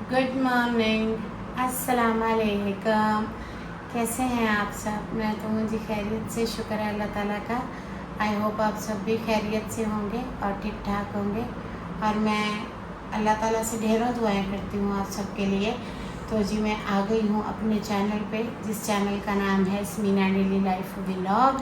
Good morning, अस्सलाम वालेकुम। कैसे हैं आप सब? मैं तो मुझे खैरियत से, शुक्र है अल्लाह ताला का। आई होप आप सब भी खैरियत से होंगे और ठीक ठाक होंगे। और मैं अल्लाह ताला से ढेरों दुआएं करती हूँ आप सब के लिए। तो जी मैं आ गई हूँ अपने चैनल पे, जिस चैनल का नाम है स्मीना डेली लाइफ व्लॉग।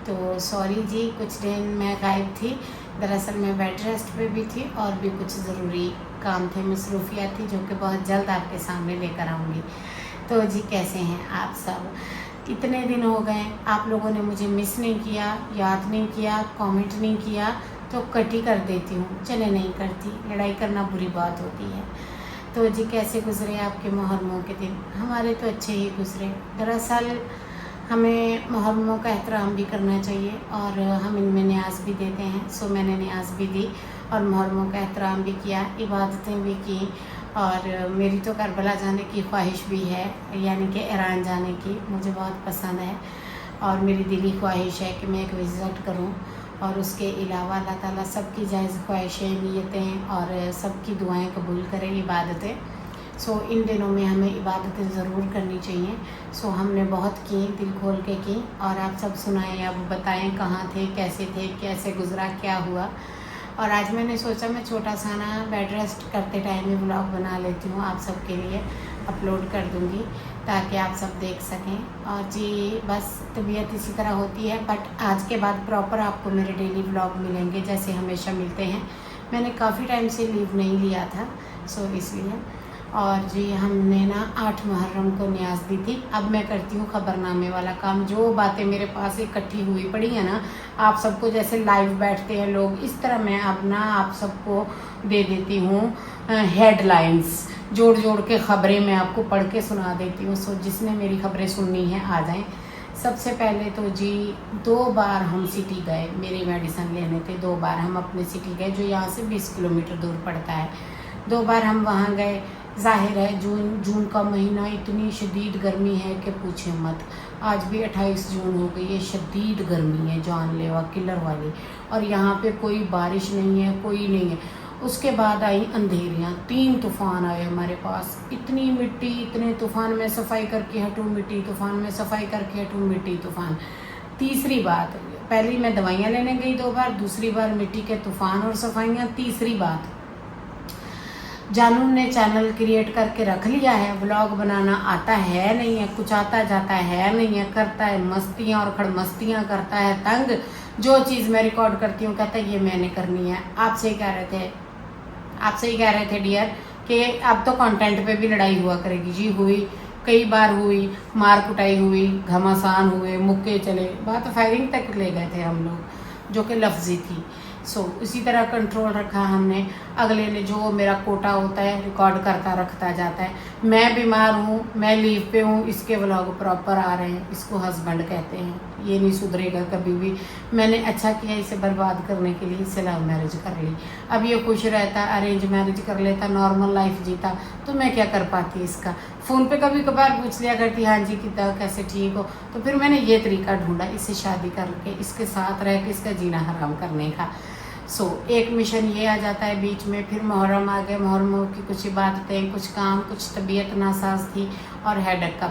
तो सॉरी जी, कुछ दिन मैं गायब थी। दरअसल मैं बेड रेस्ट पे भी थी और भी कुछ ज़रूरी काम थे, मसरूफियात थी, जो कि बहुत जल्द आपके सामने लेकर आऊँगी। तो जी कैसे हैं आप सब? इतने दिन हो गए, आप लोगों ने मुझे मिस नहीं किया, याद नहीं किया, कमेंट नहीं किया, तो कट ही कर देती हूँ। चले नहीं करती, लड़ाई करना बुरी बात होती है। तो जी कैसे गुजरे आपके मुहर्रमों के दिन? हमारे तो अच्छे ही गुजरे। दरअसल हमें मुहर्रमों का एहतराम भी करना चाहिए और हम इनमें न्याज भी देते हैं। सो मैंने न्याज भी दी और मुहर्रमों का एहतराम भी किया, इबादतें भी की। और मेरी तो करबला जाने की ख्वाहिश भी है, यानी कि ईरान जाने की मुझे बहुत पसंद है। और मेरी दिली ख्वाहिश है कि मैं एक विज़िट करूं। और उसके अलावा अल्लाह ताला सबकी जायज़ ख्वाहिशें, नीयतें और सबकी दुआएं कबूल करें, इबादतें। सो इन दिनों में हमें इबादतें ज़रूर करनी चाहिए। सो हमने बहुत की, दिल खोल के की। और आप सब सुनाएं, अब बताएं कहाँ थे, कैसे गुज़रा, क्या हुआ। और आज मैंने सोचा मैं छोटा सा ना बेड रेस्ट करते टाइम ही व्लॉग बना लेती हूँ, आप सब के लिए अपलोड कर दूँगी ताकि आप सब देख सकें। और जी बस तबीयत इसी तरह होती है, बट आज के बाद प्रॉपर आपको मेरे डेली व्लॉग मिलेंगे जैसे हमेशा मिलते हैं। मैंने काफ़ी टाइम से लीव नहीं लिया था, सो इसलिए। और जी हमने ना 8 मुहर्रम को न्याज दी थी। अब मैं करती हूँ खबरनामे वाला काम। जो बातें मेरे पास इकट्ठी हुई पड़ी है ना, आप सबको जैसे लाइव बैठते हैं लोग, इस तरह मैं अब ना आप सबको दे देती हूँ हेडलाइंस, जोड़ जोड़ के खबरें मैं आपको पढ़ के सुना देती हूँ। सो जिसने मेरी खबरें सुननी है आ जाएं। सबसे पहले तो जी 2 बार हम सिटी गए, मेरी मेडिसिन लेने थे। 2 बार हम अपने सिटी गए, जो यहाँ से 20 किलोमीटर दूर पड़ता है। 2 बार हम वहाँ गए। जाहिर है जून का महीना, इतनी शदीद गर्मी है कि पूछे मत। आज भी 28 जून हो गई है, शदीद गर्मी है, जानलेवा किलर वाली। और यहाँ पे कोई बारिश नहीं है, कोई नहीं है। उसके बाद आई अंधेरियाँ, 3 तूफ़ान आए हमारे पास। इतनी मिट्टी, इतने तूफ़ान में सफाई करके हटूँ, मिट्टी तूफ़ान में सफाई करके हटूँ, मिट्टी तूफ़ान। तीसरी बात, पहली मैं दवाइयाँ लेने गई 2 बार, दूसरी बार मिट्टी के तूफ़ान और सफाइयाँ। तीसरी बात, जानू ने चैनल क्रिएट करके रख लिया है, व्लॉग बनाना आता है नहीं है, कुछ आता जाता है नहीं है, करता है मस्तियाँ और खड़मस्तियाँ करता है तंग। जो चीज़ मैं रिकॉर्ड करती हूँ कहता है ये मैंने करनी है। आपसे ही कह रहे थे डियर कि अब तो कंटेंट पे भी लड़ाई हुआ करेगी। जी हुई, कई बार हुई, मार कुटाई हुई, घमासान हुए, मुक्के चले, बात फायरिंग तक ले गए थे हम लोग, जो कि लफ्जी थी। सो इसी तरह कंट्रोल रखा हमने। अगले ने जो मेरा कोटा होता है रिकॉर्ड करता रखता जाता है। मैं बीमार हूँ, मैं लीव पे हूँ, इसके व्लॉग प्रॉपर आ रहे हैं, इसको हस्बैंड कहते हैं। ये नहीं सुधरेगा कभी भी। मैंने अच्छा किया इसे बर्बाद करने के लिए, इससे लव मैरिज कर ली। अब ये खुश रहता, अरेंज मैरिज कर लेता, नॉर्मल लाइफ जीता, तो मैं क्या कर पाती इसका। फ़ोन पे कभी कभार पूछ लिया करती, हाँ जी कितना, कैसे, ठीक हो। तो फिर मैंने ये तरीका ढूंढा, इससे शादी करके इसके साथ रह के इसका जीना हराम करने का। सो एक मिशन ये आ जाता है बीच में। फिर मुहर्रम आ गए, मुहर्रम की कुछ इबादतें, कुछ काम, कुछ तबीयत नासाज थी और हेडेक का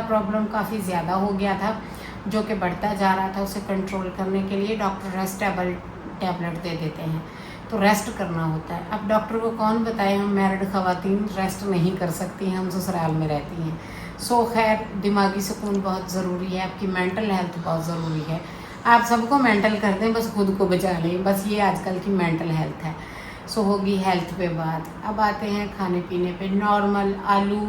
प्रॉब्लम काफ़ी ज़्यादा हो गया था, जो कि बढ़ता जा रहा था। उसे कंट्रोल करने के लिए डॉक्टर रेस्टेबल टैबलेट दे देते हैं, तो रेस्ट करना होता है। अब डॉक्टर को कौन बताए, हम मैरिड ख़वातीन रेस्ट नहीं कर सकती हैं, हम ससुराल में रहती हैं। सो खैर, दिमागी सुकून बहुत ज़रूरी है, आपकी मेंटल हेल्थ बहुत ज़रूरी है। आप सबको मेंटल कर दें, बस खुद को बचा लें, बस ये आजकल की मेंटल हेल्थ है। सो होगी हेल्थ पे बात। अब आते हैं खाने पीने पे। नॉर्मल आलू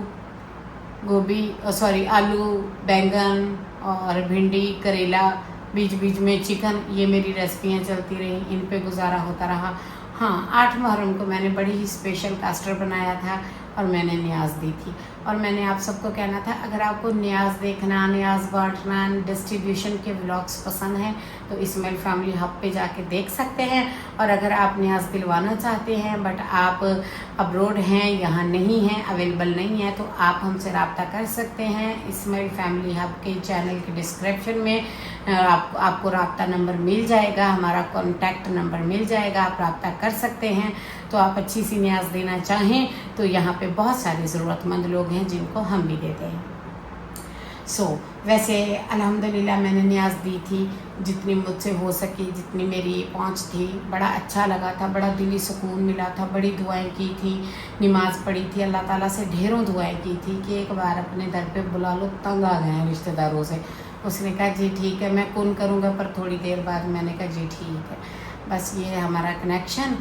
आलू, बैंगन और भिंडी, करेला, बीच बीच में चिकन, ये मेरी रेसिपियाँ चलती रही, इन पे गुजारा होता रहा। हाँ, 8 मुहर्रम को मैंने बड़ी ही स्पेशल कास्टर बनाया था और मैंने न्याज दी थी। और मैंने आप सबको कहना था, अगर आपको न्याज देखना, न्याज बांटना, डिस्ट्रीब्यूशन के व्लॉग्स पसंद हैं तो इस्माइल फैमिली हब पे जाके देख सकते हैं। और अगर आप न्याज दिलवाना चाहते हैं बट आप अब्रोड हैं, यहाँ नहीं हैं, अवेलेबल नहीं है, तो आप हमसे रब्ता कर सकते हैं। इस्माइल फैमिली हब के चैनल के डिस्क्रिप्शन में आपको रब्ता नंबर मिल जाएगा, हमारा कॉन्टैक्ट नंबर मिल जाएगा, आप रब्ता कर सकते हैं। तो आप अच्छी सी न्याज देना चाहें तो यहाँ पे बहुत सारे ज़रूरतमंद लोग हैं जिनको हम भी देते हैं। वैसे अल्हम्दुलिल्लाह मैंने न्याज दी थी जितनी मुझसे हो सकी, जितनी मेरी पहुंच थी। बड़ा अच्छा लगा था, बड़ा दिली सुकून मिला था, बड़ी दुआएं की थी, नमाज़ पढ़ी थी, अल्लाह ताला से ढेरों दुआएं की थी कि एक बार अपने दर पे बुला लो, तंग आ गए हैं रिश्तेदारों से। उसने कहा जी ठीक है, मैं कौन करूँगा, पर थोड़ी देर बाद मैंने कहा जी ठीक है। बस ये है हमारा कनेक्शन।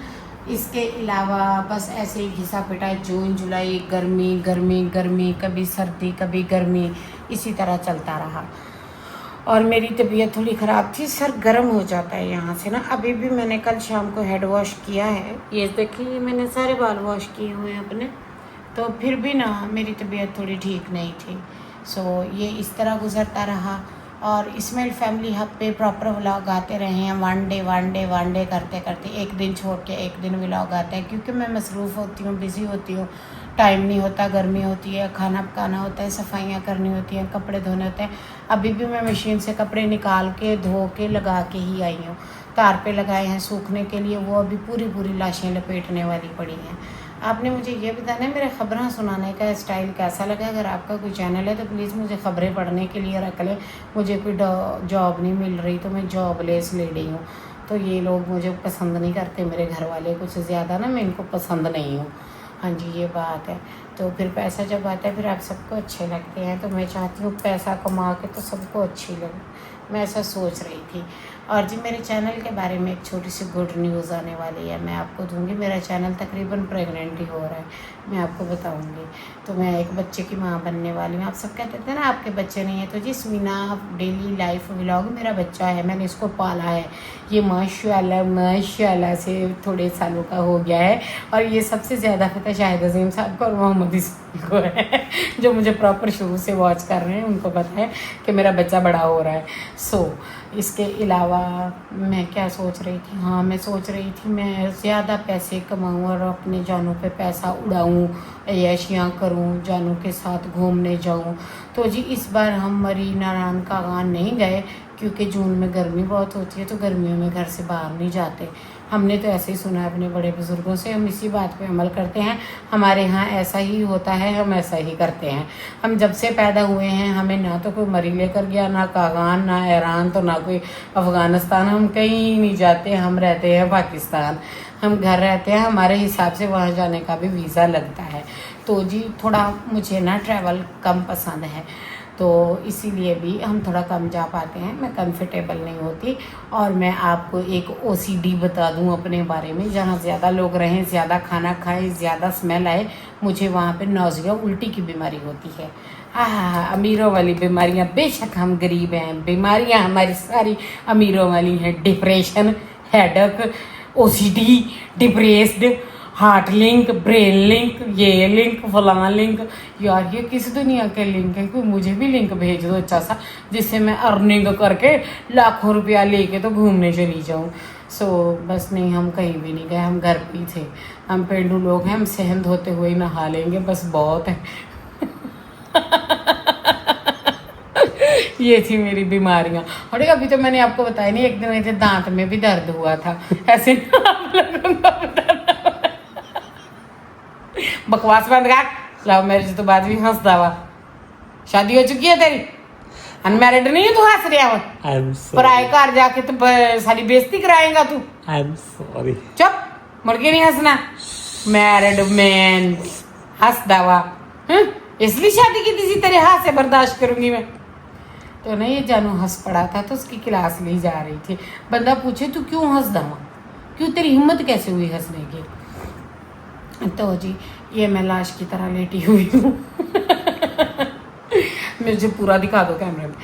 इसके अलावा बस ऐसे ही घिसा पिटा जून जुलाई गर्मी गर्मी गर्मी, कभी सर्दी कभी गर्मी, इसी तरह चलता रहा। और मेरी तबीयत थोड़ी ख़राब थी, सर गर्म हो जाता है यहाँ से ना। अभी भी मैंने कल शाम को हेड वॉश किया है, ये देखिए मैंने सारे बाल वॉश किए हुए हैं अपने, तो फिर भी ना मेरी तबीयत थोड़ी ठीक नहीं थी। ये इस तरह गुजरता रहा। और इस्माइल फैमिली हब पे प्रॉपर व्लॉग आते रहे हैं, वन डे करते करते एक दिन छोड़ के एक दिन व्लॉग आते हैं, क्योंकि मैं मसरूफ़ होती हूँ, बिज़ी होती हूँ, टाइम नहीं होता, गर्मी होती है, खाना पकाना होता है, सफाइयाँ करनी होती हैं, कपड़े धोने होते हैं। अभी भी मैं मशीन से कपड़े निकाल के धो के लगा के ही आई हूँ, तार पे लगाए हैं सूखने के लिए, वो अभी पूरी लाशें लपेटने वाली पड़ी हैं। आपने मुझे ये बताना है मेरे ख़बरें सुनाने का स्टाइल कैसा लगा। अगर आपका कोई चैनल है तो प्लीज़ मुझे ख़बरें पढ़ने के लिए रख लें। मुझे कोई जॉब नहीं मिल रही, तो मैं जॉबलेस लेडी हूँ, तो ये लोग मुझे पसंद नहीं करते, मेरे घर वाले कुछ ज़्यादा ना, मैं इनको पसंद नहीं हूँ। हाँ जी, ये बात है। तो फिर पैसा जब आता है फिर आप सबको अच्छे लगते हैं, तो मैं चाहती हूँ पैसा कमा के तो सबको अच्छी लगे, मैं ऐसा सोच रही थी। और जी मेरे चैनल के बारे में एक छोटी सी गुड न्यूज़ आने वाली है, मैं आपको दूंगी। मेरा चैनल तकरीबन प्रेग्नेंट ही हो रहा है, मैं आपको बताऊंगी। तो मैं एक बच्चे की माँ बनने वाली हूँ। आप सब कहते थे ना आपके बच्चे नहीं है, तो जी स्मीना डेली लाइफ व्लॉग मेरा बच्चा है, मैंने इसको पाला है। ये माशाल्लाह से थोड़े सालों का हो गया है। और ये सबसे ज़्यादा पता शाहिद अजीम साहब को और मोहम्मद इस्माइल को है, जो मुझे प्रॉपर शुरू से वॉच कर रहे हैं, उनको पता है कि मेरा बच्चा बड़ा हो रहा है। इसके अलावा मैं क्या सोच रही थी, हाँ मैं सोच रही थी मैं ज़्यादा पैसे कमाऊँ और अपने जानों पे पैसा उड़ाऊँ, ऐशियाँ करूँ, जानों के साथ घूमने जाऊँ। तो जी इस बार हम मरी नारायण का गान नहीं गए, क्योंकि जून में गर्मी बहुत होती है, तो गर्मियों में घर से बाहर नहीं जाते। हमने तो ऐसे ही सुना है अपने बड़े बुज़ुर्गों से, हम इसी बात पे अमल करते हैं। हमारे यहाँ ऐसा ही होता है, हम ऐसा ही करते हैं। हम जब से पैदा हुए हैं हमें ना तो कोई मरी लेकर गया, ना कागान, ना ईरान, तो ना कोई अफ़गानिस्तान, हम कहीं नहीं जाते। हम रहते हैं पाकिस्तान, हम घर रहते हैं, हमारे हिसाब से वहाँ जाने का भी वीज़ा लगता है। तो जी थोड़ा मुझे ना ट्रैवल कम पसंद है, तो इसीलिए भी हम थोड़ा कम जा पाते हैं, मैं कंफर्टेबल नहीं होती। और मैं आपको एक OCD बता दूं अपने बारे में, जहाँ ज़्यादा लोग रहें, ज़्यादा खाना खाएं, ज़्यादा स्मेल आए, मुझे वहाँ पे नौज़िया उल्टी की बीमारी होती है। अमीरों वाली बीमारियाँ, बेशक हम गरीब हैं, बीमारियाँ हमारी सारी अमीरों वाली हैं। Depression, headache, OCD, depressed, heart link, brain link, ये लिंक, फलाना लिंक। यार ये किस दुनिया के लिंक है, कोई मुझे भी लिंक भेज दो अच्छा सा, जिससे मैं अर्निंग करके लाखों रुपया लेके तो घूमने चली जाऊँ। बस नहीं, हम कहीं भी नहीं गए, हम घर पे ही थे। हम पेंडू लोग हैं, हम सहन धोते हुए नहा लेंगे, बस बहुत है। ये थी मेरी बीमारियां। और अभी तो मैंने आपको बताया नहीं, एक दिन मेरे दांत में भी दर्द हुआ था, ऐसे आप लोगों को बताना। बकवास बंद कर, लव मैरिज तो बाद भी हंसदा वा। शादी हो चुकी है तेरी, अनमैरिड नहीं है, तू हंस रहा हो। पराए घर जाके तो सारी बेइज्जती कराएगा तू। I am sorry. चुप, मुड़ के नहीं हंसना। मैरिड मैन हंसदा वा, इसलिए शादी की थी, तेरे हाथ से बर्दाश्त करूंगी मैं। तो नहीं, ये जानू हंस पड़ा था, तो उसकी क्लास ली जा रही थी। बंदा पूछे तू क्यों हंसदा वा, क्यों, तेरी हिम्मत कैसे हुई हंसने की। तो जी ये मैं लाश की तरह लेटी हुई हूँ। मुझे पूरा दिखा दो कैमरे में।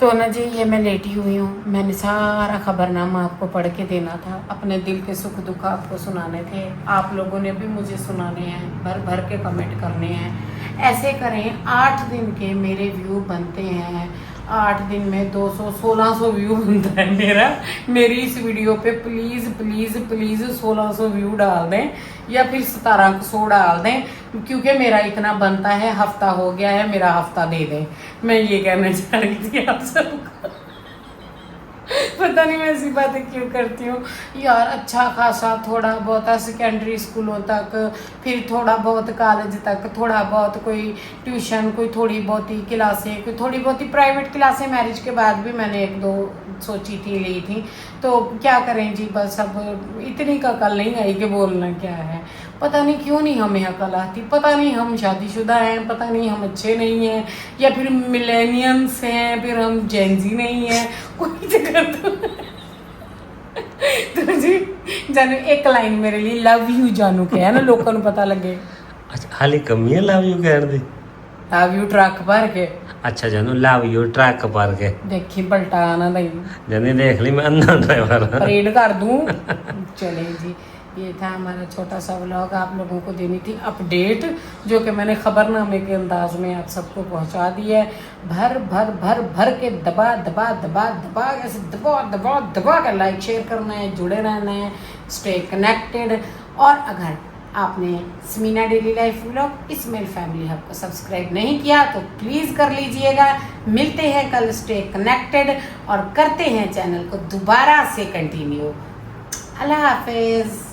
तो ना जी ये मैं लेटी हुई हूँ, मैंने सारा खबरनामा आपको पढ़ के देना था, अपने दिल के सुख दुख आपको सुनाने थे। आप लोगों ने भी मुझे सुनाने हैं, भर भर के कमेंट करने हैं। ऐसे करें, 8 दिन के मेरे व्यू बनते हैं, 8 दिन में 200-1600 व्यू बनता है मेरा। मेरी इस वीडियो पे प्लीज़ प्लीज़ प्लीज़ 1600 व्यू डाल दें, या फिर 1700 डाल दें, क्योंकि मेरा इतना बनता है। हफ्ता हो गया है, मेरा हफ्ता दे दें। मैं ये कहना चाह रही थी आप सबको। पता नहीं मैं ऐसी बातें क्यों करती हूँ यार। अच्छा खासा थोड़ा बहुत सेकेंडरी स्कूलों तक, फिर थोड़ा बहुत कॉलेज तक, थोड़ा बहुत कोई ट्यूशन, कोई थोड़ी बहुत ही क्लासें, कोई थोड़ी बहुत ही प्राइवेट क्लासें मैरिज के बाद भी मैंने एक दो सोची थी, ली थी। तो क्या करें जी, बस अब इतनी का अकल नहीं आई कि बोलना क्या है। पता नहीं क्यों नहीं हमें अकल आती, पता नहीं हम शादीशुदा हैं, पता नहीं हम अच्छे नहीं हैं, या फिर मिलेनियंस हैं, फिर हम जेंजी नहीं हैं, कोई चक्कर तो जी जानू एक लाइन मेरे लिए लव यू जानू के है ना, लोगों को पता लगे। अच्छा हाली कमी है लव यू कहने दी? लव यू ट्रक भर के। अच्छा जानू लव यू ट्रक पर के देखी पलटा ना दई, जानी देख ली मैं अंधा ड्राइवर परेड कर दूं। चले जी, ये था हमारा छोटा सा व्लॉग, आप लोगों को देनी थी अपडेट, जो कि मैंने खबरनामे के अंदाज में आप सबको पहुंचा दी है। भर भर भर भर के दबा दबा दबा दबा ऐसे दबा दबा दबा कर लाइक शेयर करना है, जुड़े रहना है, स्टे कनेक्टेड। और अगर आपने स्मीना डेली लाइफ व्लॉग इसमेल फैमिली हब को सब्सक्राइब नहीं किया तो प्लीज़ कर लीजिएगा। मिलते हैं कल, स्टे कनेक्टेड और करते हैं चैनल को दोबारा से कंटिन्यू। अल्लाह हाफिज़।